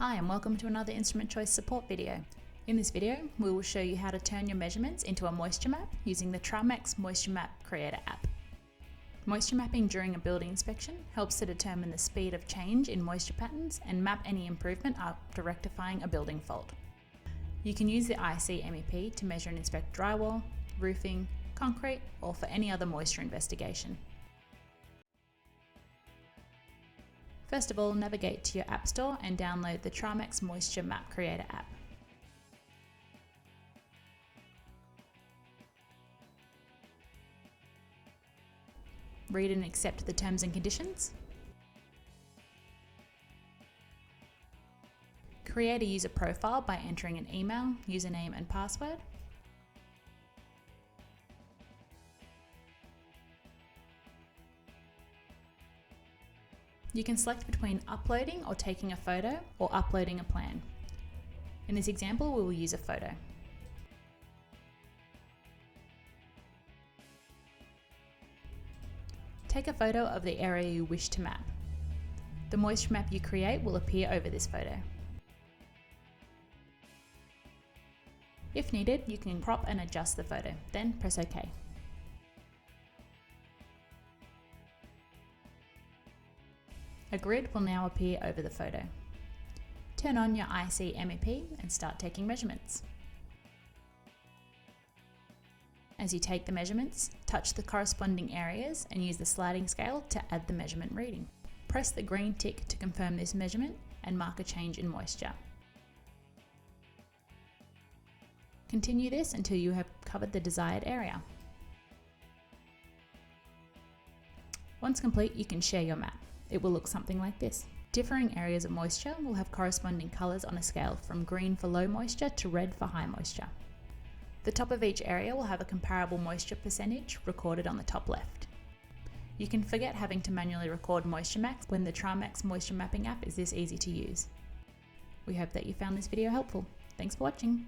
Hi and welcome to another Instrument Choice support video. In this video, we will show you how to turn your measurements into a moisture map using the Tramex Moisture Map Creator app. Moisture mapping during a building inspection helps to determine the speed of change in moisture patterns and map any improvement after rectifying a building fault. You can use the IC-MEP to measure and inspect drywall, roofing, concrete, or for any other moisture investigation. First of all, navigate to your App Store and download the Tramex Moisture Map Creator app. Read and accept the terms and conditions. Create a user profile by entering an email, username and password. You can select between uploading or taking a photo or uploading a plan. In this example, we will use a photo. Take a photo of the area you wish to map. The moisture map you create will appear over this photo. If needed, you can crop and adjust the photo, then press OK. A grid will now appear over the photo. Turn on your IC-MEP and start taking measurements. As you take the measurements, touch the corresponding areas and use the sliding scale to add the measurement reading. Press the green tick to confirm this measurement and mark a change in moisture. Continue this until you have covered the desired area. Once complete, you can share your map. It will look something like this. Differing areas of moisture will have corresponding colours on a scale from green for low moisture to red for high moisture. The top of each area will have a comparable moisture percentage recorded on the top left. You can forget having to manually record moisture maps when the Tramex Moisture Mapping app is this easy to use. We hope that you found this video helpful. Thanks for watching.